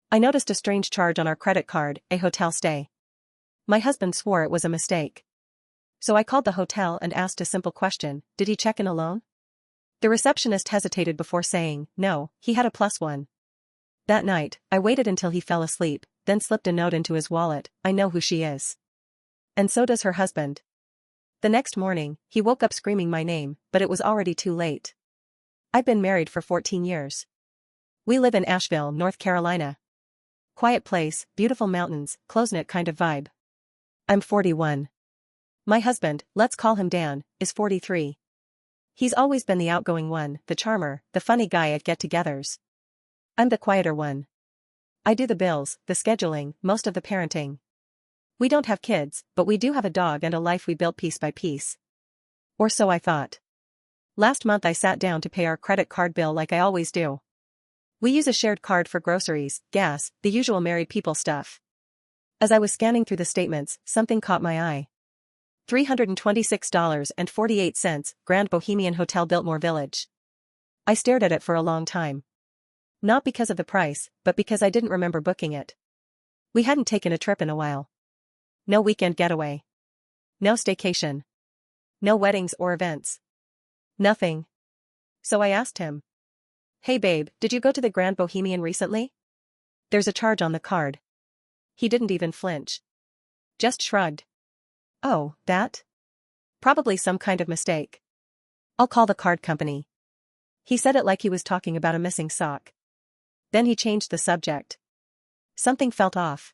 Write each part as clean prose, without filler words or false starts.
I noticed a strange charge on our credit card, a hotel stay. My husband swore it was a mistake. So I called the hotel and asked a simple question, did he check in alone? The receptionist hesitated before saying, no, he had a +1. That night, I waited until he fell asleep, then slipped a note into his wallet, I know who she is. And so does her husband. The next morning, he woke up screaming my name, but it was already too late. I've been married for 14 years. We live in Asheville, North Carolina. Quiet place, beautiful mountains, close-knit kind of vibe. I'm 41. My husband, let's call him Dan, is 43. He's always been the outgoing one, the charmer, the funny guy at get-togethers. I'm the quieter one. I do the bills, the scheduling, most of the parenting. We don't have kids, but we do have a dog and a life we built piece by piece. Or so I thought. Last month I sat down to pay our credit card bill like I always do. We use a shared card for groceries, gas, the usual married people stuff. As I was scanning through the statements, something caught my eye. $326.48, Grand Bohemian Hotel Biltmore Village. I stared at it for a long time. Not because of the price, but because I didn't remember booking it. We hadn't taken a trip in a while. No weekend getaway. No staycation. No weddings or events. Nothing. So I asked him. Hey babe, did you go to the Grand Bohemian recently? There's a charge on the card. He didn't even flinch. Just shrugged. Oh, that? Probably some kind of mistake. I'll call the card company. He said it like he was talking about a missing sock. Then he changed the subject. Something felt off.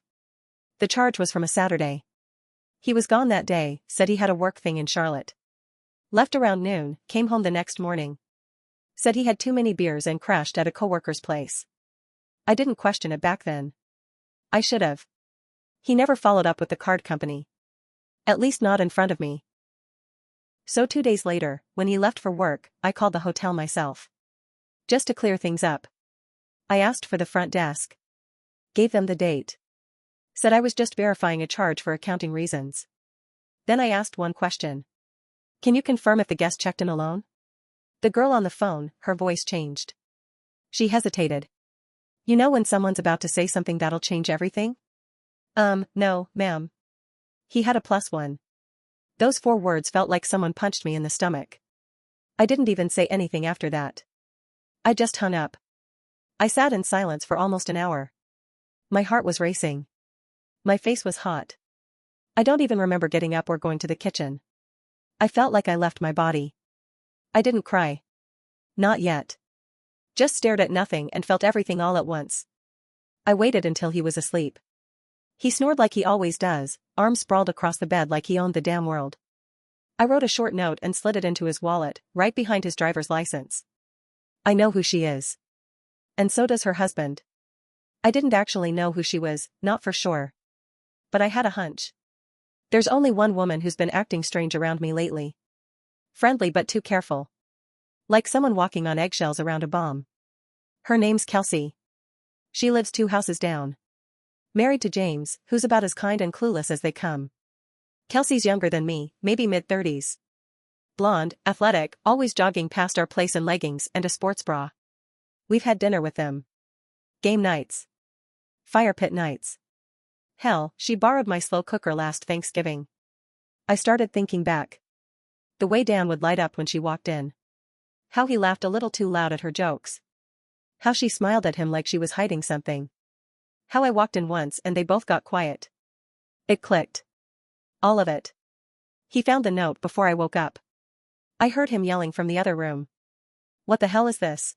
The charge was from a Saturday. He was gone that day, said he had a work thing in Charlotte. Left around noon, came home the next morning. Said he had too many beers and crashed at a coworker's place. I didn't question it back then. I should have. He never followed up with the card company. At least not in front of me. So 2 days later, when he left for work, I called the hotel myself. Just to clear things up. I asked for the front desk. Gave them the date. Said I was just verifying a charge for accounting reasons. Then I asked one question. Can you confirm if the guest checked in alone? The girl on the phone, her voice changed. She hesitated. You know when someone's about to say something that'll change everything? No, ma'am. He had a +1. Those 4 words felt like someone punched me in the stomach. I didn't even say anything after that. I just hung up. I sat in silence for almost an hour. My heart was racing. My face was hot. I don't even remember getting up or going to the kitchen. I felt like I left my body. I didn't cry. Not yet. Just stared at nothing and felt everything all at once. I waited until he was asleep. He snored like he always does, arms sprawled across the bed like he owned the damn world. I wrote a short note and slid it into his wallet, right behind his driver's license. I know who she is. And so does her husband. I didn't actually know who she was, not for sure. But I had a hunch. There's only one woman who's been acting strange around me lately. Friendly but too careful. Like someone walking on eggshells around a bomb. Her name's Kelsey. She lives 2 houses down. Married to James, who's about as kind and clueless as they come. Kelsey's younger than me, maybe mid-30s. Blonde, athletic, always jogging past our place in leggings and a sports bra. We've had dinner with them. Game nights. Fire pit nights. Hell, she borrowed my slow cooker last Thanksgiving. I started thinking back. The way Dan would light up when she walked in. How he laughed a little too loud at her jokes. How she smiled at him like she was hiding something. How I walked in once and they both got quiet. It clicked. All of it. He found the note before I woke up. I heard him yelling from the other room. What the hell is this?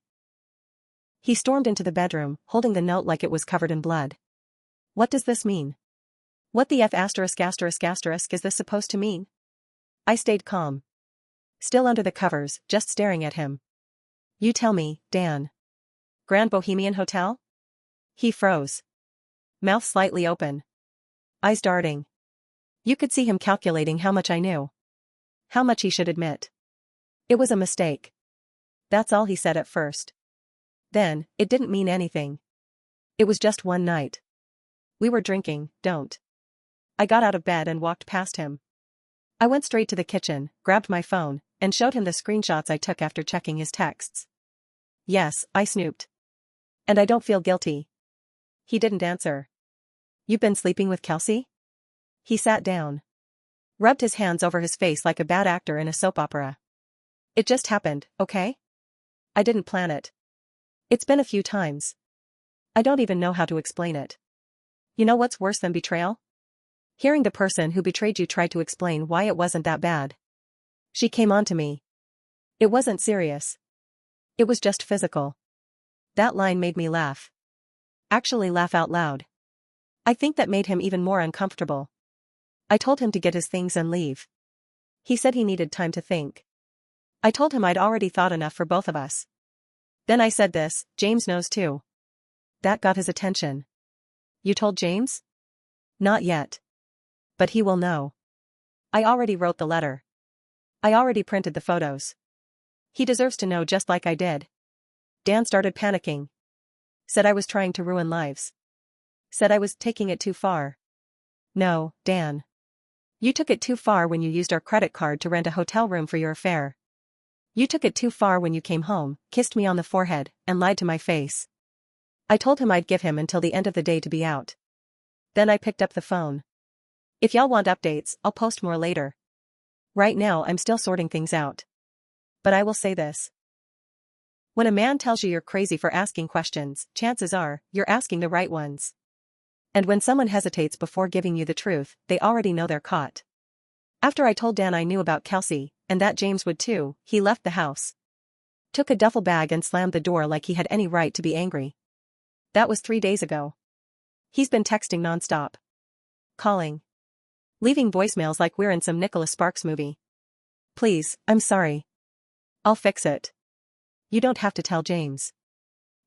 He stormed into the bedroom, holding the note like it was covered in blood. What does this mean? What the F*** is this supposed to mean? I stayed calm. Still under the covers, just staring at him. You tell me, Dan. Grand Bohemian Hotel? He froze. Mouth slightly open. Eyes darting. You could see him calculating how much I knew. How much he should admit. It was a mistake. That's all he said at first. Then, it didn't mean anything. It was just one night. We were drinking, don't. I got out of bed and walked past him. I went straight to the kitchen, grabbed my phone, and showed him the screenshots I took after checking his texts. Yes, I snooped. And I don't feel guilty. He didn't answer. You've been sleeping with Kelsey? He sat down. Rubbed his hands over his face like a bad actor in a soap opera. It just happened, okay? I didn't plan it. It's been a few times. I don't even know how to explain it. You know what's worse than betrayal? Hearing the person who betrayed you try to explain why it wasn't that bad. She came on to me. It wasn't serious. It was just physical. That line made me laugh. Actually laugh out loud. I think that made him even more uncomfortable. I told him to get his things and leave. He said he needed time to think. I told him I'd already thought enough for both of us. Then I said this, James knows too. That got his attention. You told James? Not yet. But he will know. I already wrote the letter. I already printed the photos. He deserves to know just like I did. Dan started panicking. Said I was trying to ruin lives. Said I was taking it too far. No, Dan. You took it too far when you used our credit card to rent a hotel room for your affair. You took it too far when you came home, kissed me on the forehead, and lied to my face. I told him I'd give him until the end of the day to be out. Then I picked up the phone. If y'all want updates, I'll post more later. Right now I'm still sorting things out. But I will say this. When a man tells you you're crazy for asking questions, chances are, you're asking the right ones. And when someone hesitates before giving you the truth, they already know they're caught. After I told Dan I knew about Kelsey, and that James would too, he left the house. Took a duffel bag and slammed the door like he had any right to be angry. That was 3 days ago. He's been texting nonstop. Calling. Leaving voicemails like we're in some Nicholas Sparks movie. Please, I'm sorry. I'll fix it. You don't have to tell James.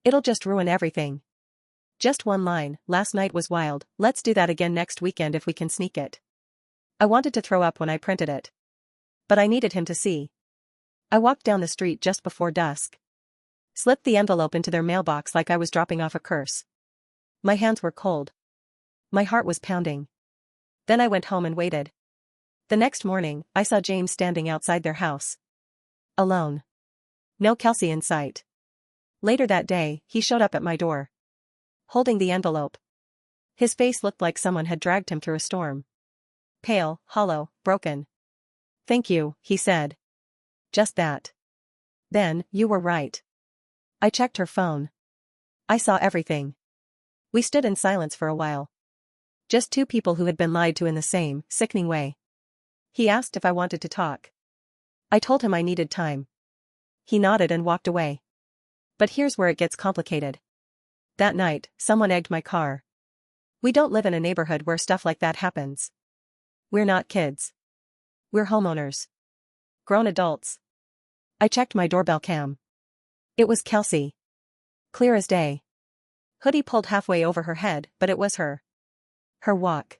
It'll just ruin everything. Just one line, last night was wild, let's do that again next weekend if we can sneak it. I wanted to throw up when I printed it. But I needed him to see. I walked down the street just before dusk. Slipped the envelope into their mailbox like I was dropping off a curse. My hands were cold. My heart was pounding. Then I went home and waited. The next morning, I saw James standing outside their house. Alone. No Kelsey in sight. Later that day, he showed up at my door. Holding the envelope. His face looked like someone had dragged him through a storm. Pale, hollow, broken. Thank you, he said. Just that. Then, you were right. I checked her phone. I saw everything. We stood in silence for a while. Just two people who had been lied to in the same, sickening way. He asked if I wanted to talk. I told him I needed time. He nodded and walked away. But here's where it gets complicated. That night, someone egged my car. We don't live in a neighborhood where stuff like that happens. We're not kids. We're homeowners. Grown adults. I checked my doorbell cam. It was Kelsey. Clear as day. Hoodie pulled halfway over her head, but it was her. Her walk.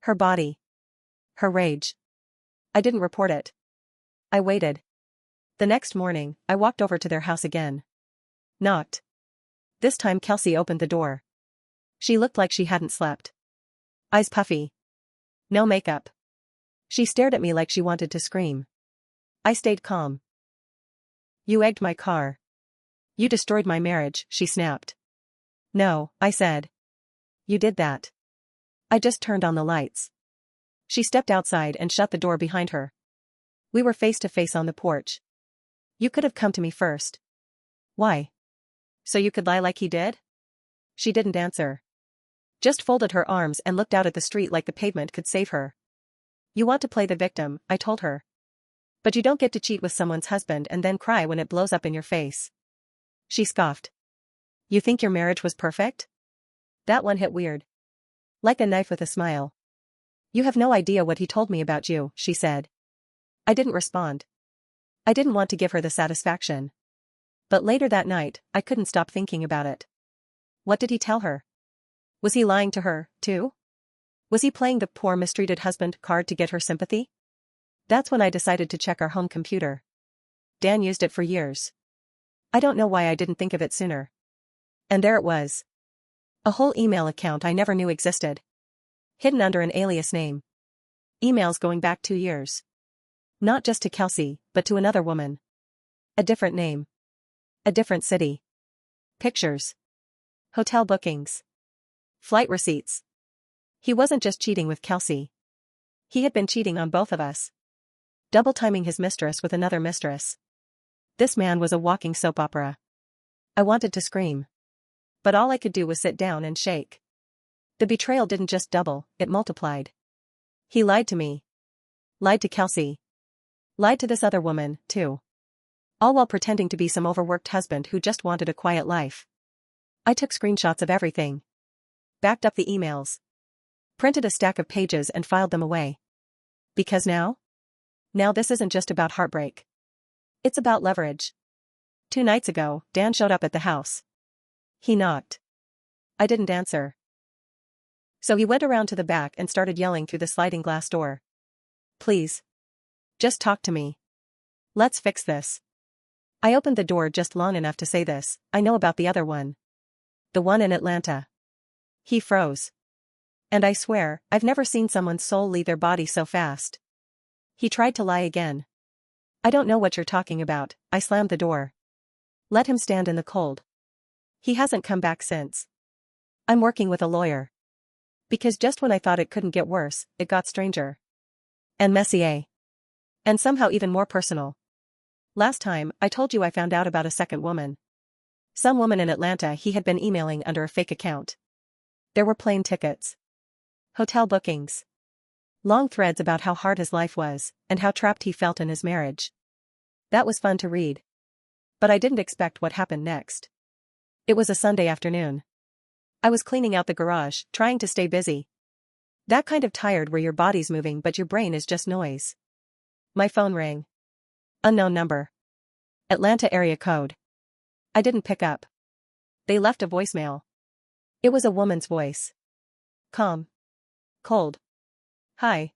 Her body. Her rage. I didn't report it. I waited. The next morning, I walked over to their house again. Knocked. This time Kelsey opened the door. She looked like she hadn't slept. Eyes puffy. No makeup. She stared at me like she wanted to scream. I stayed calm. You egged my car. You destroyed my marriage, she snapped. No, I said. You did that. I just turned on the lights. She stepped outside and shut the door behind her. We were face to face on the porch. You could have come to me first. Why? So you could lie like he did? She didn't answer. Just folded her arms and looked out at the street like the pavement could save her. You want to play the victim, I told her. But you don't get to cheat with someone's husband and then cry when it blows up in your face. She scoffed. You think your marriage was perfect? That one hit weird. Like a knife with a smile. You have no idea what he told me about you, she said. I didn't respond. I didn't want to give her the satisfaction. But later that night, I couldn't stop thinking about it. What did he tell her? Was he lying to her, too? Was he playing the poor mistreated husband card to get her sympathy? That's when I decided to check our home computer. Dan used it for years. I don't know why I didn't think of it sooner. And there it was. A whole email account I never knew existed. Hidden under an alias name. Emails going back 2 years. Not just to Kelsey, but to another woman. A different name. A different city. Pictures. Hotel bookings. Flight receipts. He wasn't just cheating with Kelsey. He had been cheating on both of us. Double-timing his mistress with another mistress. This man was a walking soap opera. I wanted to scream. But all I could do was sit down and shake. The betrayal didn't just double, it multiplied. He lied to me. Lied to Kelsey. Lied to this other woman, too. All while pretending to be some overworked husband who just wanted a quiet life. I took screenshots of everything. Backed up the emails. Printed a stack of pages and filed them away. Because now this isn't just about heartbreak. It's about leverage. 2 nights ago, Dan showed up at the house. He knocked. I didn't answer. So he went around to the back and started yelling through the sliding glass door. Please. Just talk to me. Let's fix this. I opened the door just long enough to say this, I know about the other one. The one in Atlanta. He froze. And I swear, I've never seen someone's soul leave their body so fast. He tried to lie again. I don't know what you're talking about, I slammed the door. Let him stand in the cold. He hasn't come back since. I'm working with a lawyer. Because just when I thought it couldn't get worse, it got stranger. And messier. And somehow even more personal. Last time, I told you I found out about a second woman. Some woman in Atlanta he had been emailing under a fake account. There were plane tickets. Hotel bookings. Long threads about how hard his life was, and how trapped he felt in his marriage. That was fun to read. But I didn't expect what happened next. It was a Sunday afternoon. I was cleaning out the garage, trying to stay busy. That kind of tired where your body's moving but your brain is just noise. My phone rang. Unknown number. Atlanta area code. I didn't pick up. They left a voicemail. It was a woman's voice. Calm. Cold. Hi.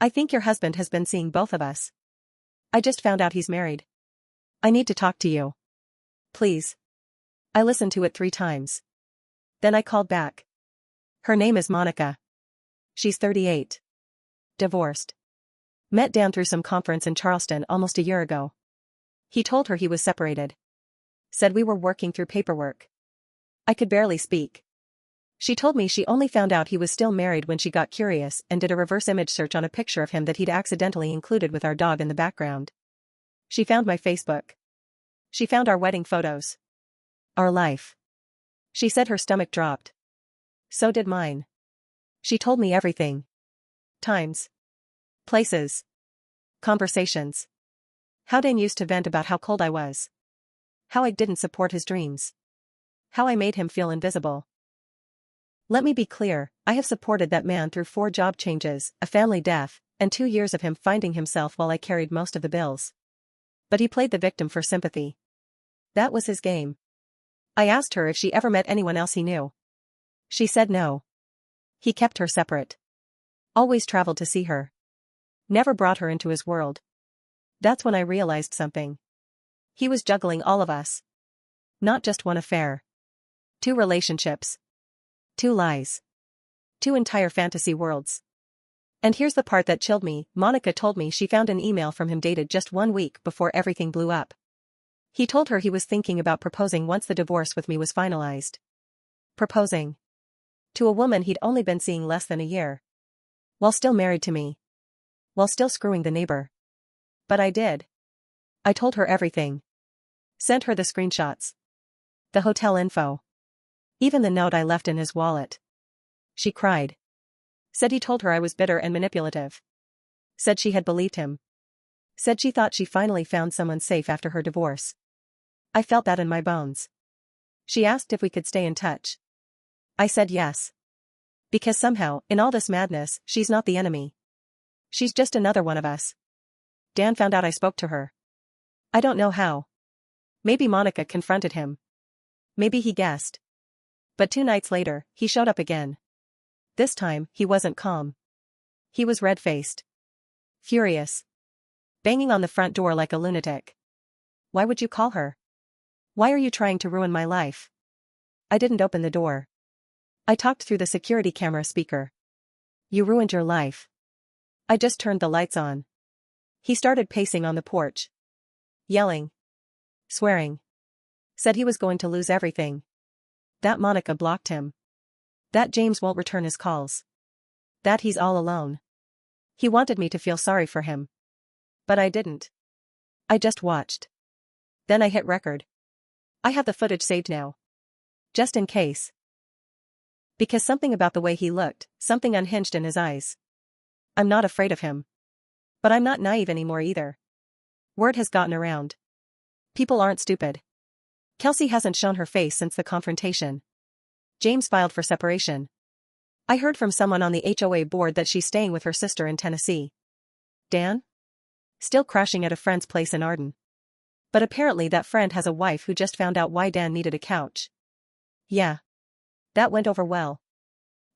I think your husband has been seeing both of us. I just found out he's married. I need to talk to you. Please. I listened to it 3 times. Then I called back. Her name is Monica. She's 38. Divorced. Met Dan through some conference in Charleston almost a year ago. He told her he was separated. Said we were working through paperwork. I could barely speak. She told me she only found out he was still married when she got curious and did a reverse image search on a picture of him that he'd accidentally included with our dog in the background. She found my Facebook. She found our wedding photos. Our life. She said her stomach dropped. So did mine. She told me everything. Times. Places. Conversations. How Dan used to vent about how cold I was. How I didn't support his dreams. How I made him feel invisible. Let me be clear, I have supported that man through 4 job changes, a family death, and 2 years of him finding himself while I carried most of the bills. But he played the victim for sympathy. That was his game. I asked her if she ever met anyone else he knew. She said no. He kept her separate. Always traveled to see her. Never brought her into his world. That's when I realized something. He was juggling all of us. Not just one affair. 2 relationships. 2 lies. 2 entire fantasy worlds. And here's the part that chilled me, Monica told me she found an email from him dated just 1 week before everything blew up. He told her he was thinking about proposing once the divorce with me was finalized. Proposing. To a woman he'd only been seeing less than a year. While still married to me. While still screwing the neighbor. But I did. I told her everything. Sent her the screenshots. The hotel info. Even the note I left in his wallet. She cried. Said he told her I was bitter and manipulative. Said she had believed him. Said she thought she finally found someone safe after her divorce. I felt that in my bones. She asked if we could stay in touch. I said yes. Because somehow, in all this madness, she's not the enemy. She's just another one of us. Dan found out I spoke to her. I don't know how. Maybe Monica confronted him. Maybe he guessed. But 2 nights later, he showed up again. This time, he wasn't calm. He was red-faced. Furious. Banging on the front door like a lunatic. Why would you call her? Why are you trying to ruin my life? I didn't open the door. I talked through the security camera speaker. You ruined your life. I just turned the lights on. He started pacing on the porch. Yelling. Swearing. Said he was going to lose everything. That Monica blocked him. That James won't return his calls. That he's all alone. He wanted me to feel sorry for him. But I didn't. I just watched. Then I hit record. I have the footage saved now. Just in case. Because something about the way he looked, something unhinged in his eyes. I'm not afraid of him. But I'm not naive anymore either. Word has gotten around. People aren't stupid. Kelsey hasn't shown her face since the confrontation. James filed for separation. I heard from someone on the HOA board that she's staying with her sister in Tennessee. Dan? Still crashing at a friend's place in Arden. But apparently that friend has a wife who just found out why Dan needed a couch. Yeah. That went over well.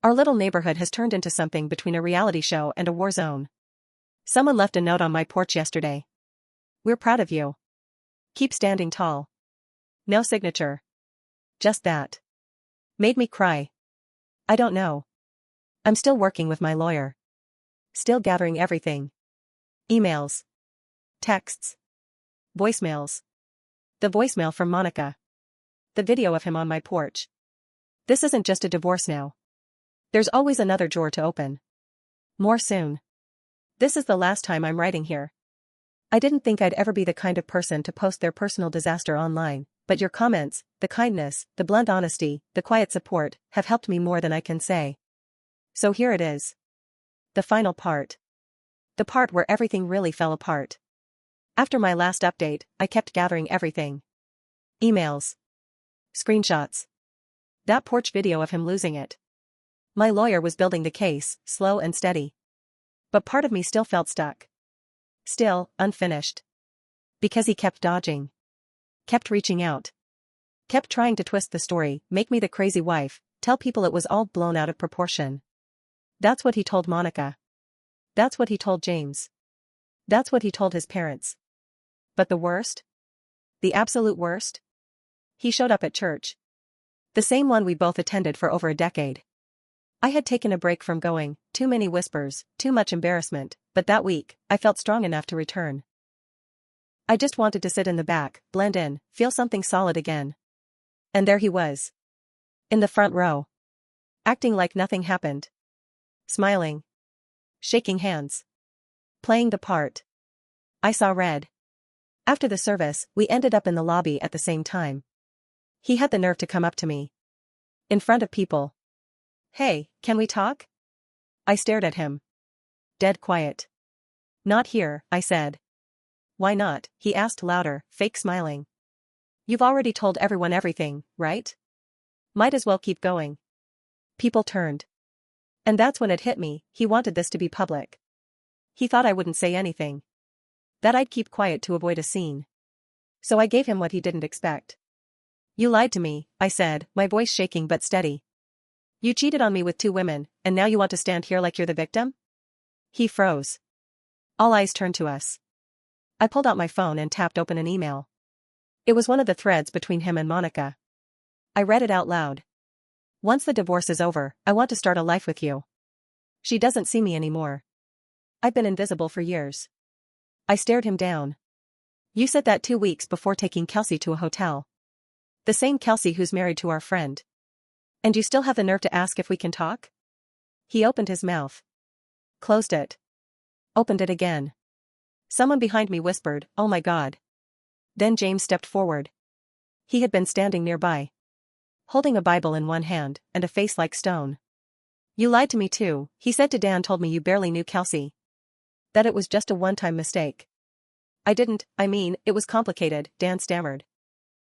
Our little neighborhood has turned into something between a reality show and a war zone. Someone left a note on my porch yesterday. We're proud of you. Keep standing tall. No signature. Just that. Made me cry. I don't know. I'm still working with my lawyer. Still gathering everything. Emails. Texts. Voicemails. The voicemail from Monica. The video of him on my porch. This isn't just a divorce now. There's always another drawer to open. More soon. This is the last time I'm writing here. I didn't think I'd ever be the kind of person to post their personal disaster online, but your comments, the kindness, the blunt honesty, the quiet support, have helped me more than I can say. So here it is. The final part. The part where everything really fell apart. After my last update, I kept gathering everything. Emails. Screenshots. That porch video of him losing it. My lawyer was building the case, slow and steady. But part of me still felt stuck. Still, unfinished. Because he kept dodging. Kept reaching out. Kept trying to twist the story, make me the crazy wife, tell people it was all blown out of proportion. That's what he told Monica. That's what he told James. That's what he told his parents. But the worst? The absolute worst? He showed up at church. The same one we both attended for over a decade. I had taken a break from going, too many whispers, too much embarrassment, but that week, I felt strong enough to return. I just wanted to sit in the back, blend in, feel something solid again. And there he was. In the front row. Acting like nothing happened. Smiling. Shaking hands. Playing the part. I saw red. After the service, we ended up in the lobby at the same time. He had the nerve to come up to me. In front of people. Hey, can we talk? I stared at him. Dead quiet. Not here, I said. Why not? He asked louder, fake smiling. You've already told everyone everything, right? Might as well keep going. People turned. And that's when it hit me, he wanted this to be public. He thought I wouldn't say anything. That I'd keep quiet to avoid a scene. So I gave him what he didn't expect. You lied to me, I said, my voice shaking but steady. You cheated on me with 2 women, and now you want to stand here like you're the victim? He froze. All eyes turned to us. I pulled out my phone and tapped open an email. It was one of the threads between him and Monica. I read it out loud. Once the divorce is over, I want to start a life with you. She doesn't see me anymore. I've been invisible for years. I stared him down. You said that 2 weeks before taking Kelsey to a hotel. The same Kelsey who's married to our friend. And you still have the nerve to ask if we can talk? He opened his mouth. Closed it. Opened it again. Someone behind me whispered, "Oh my God." Then James stepped forward. He had been standing nearby. Holding a Bible in one hand, and a face like stone. You lied to me too, he said to Dan. Told me you barely knew Kelsey. That it was just a one-time mistake. I didn't, I mean, it was complicated, Dan stammered.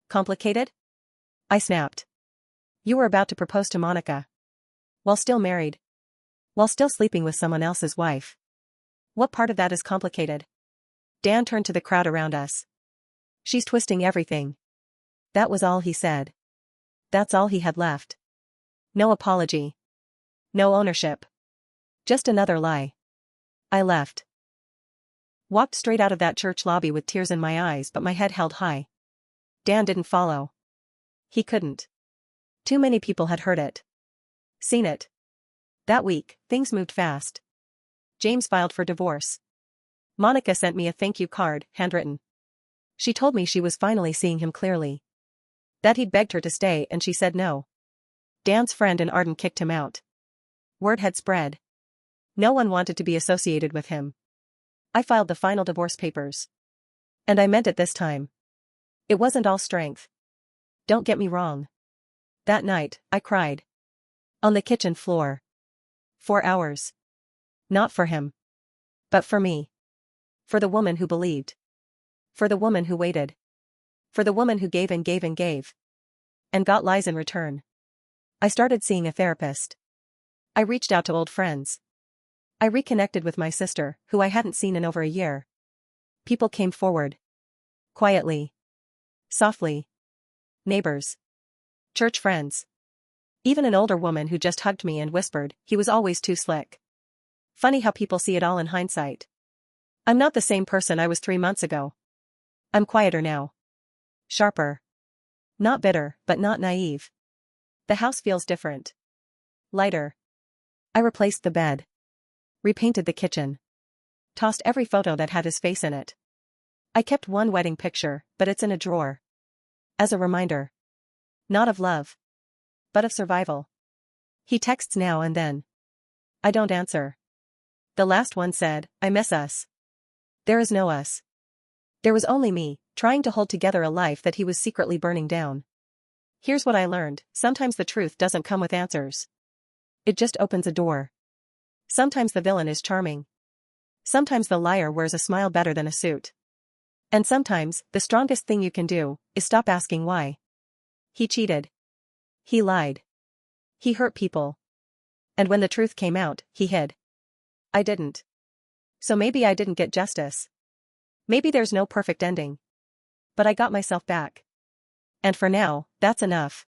Complicated? I snapped. You were about to propose to Monica. While still married. While still sleeping with someone else's wife. What part of that is complicated? Dan turned to the crowd around us. She's twisting everything. That was all he said. That's all he had left. No apology. No ownership. Just another lie. I left. Walked straight out of that church lobby with tears in my eyes but my head held high. Dan didn't follow. He couldn't. Too many people had heard it. Seen it. That week, things moved fast. James filed for divorce. Monica sent me a thank you card, handwritten. She told me she was finally seeing him clearly. That he'd begged her to stay and she said no. Dan's friend and Arden kicked him out. Word had spread. No one wanted to be associated with him. I filed the final divorce papers. And I meant it this time. It wasn't all strength. Don't get me wrong. That night, I cried. On the kitchen floor. 4 hours. Not for him. But for me. For the woman who believed. For the woman who waited. For the woman who gave and gave and gave. And got lies in return. I started seeing a therapist. I reached out to old friends. I reconnected with my sister, who I hadn't seen in over a year. People came forward. Quietly. Softly. Neighbors. Church friends. Even an older woman who just hugged me and whispered, "He was always too slick." Funny how people see it all in hindsight. I'm not the same person I was 3 months ago. I'm quieter now. Sharper. Not bitter, but not naive. The house feels different. Lighter. I replaced the bed. Repainted the kitchen. Tossed every photo that had his face in it. I kept one wedding picture, but it's in a drawer. As a reminder. Not of love. But of survival. He texts now and then. I don't answer. The last one said, "I miss us." There is no us. There was only me, trying to hold together a life that he was secretly burning down. Here's what I learned: sometimes the truth doesn't come with answers. It just opens a door. Sometimes the villain is charming. Sometimes the liar wears a smile better than a suit. And sometimes, the strongest thing you can do, is stop asking why. He cheated. He lied. He hurt people. And when the truth came out, he hid. I didn't. So maybe I didn't get justice. Maybe there's no perfect ending. But I got myself back. And for now, that's enough.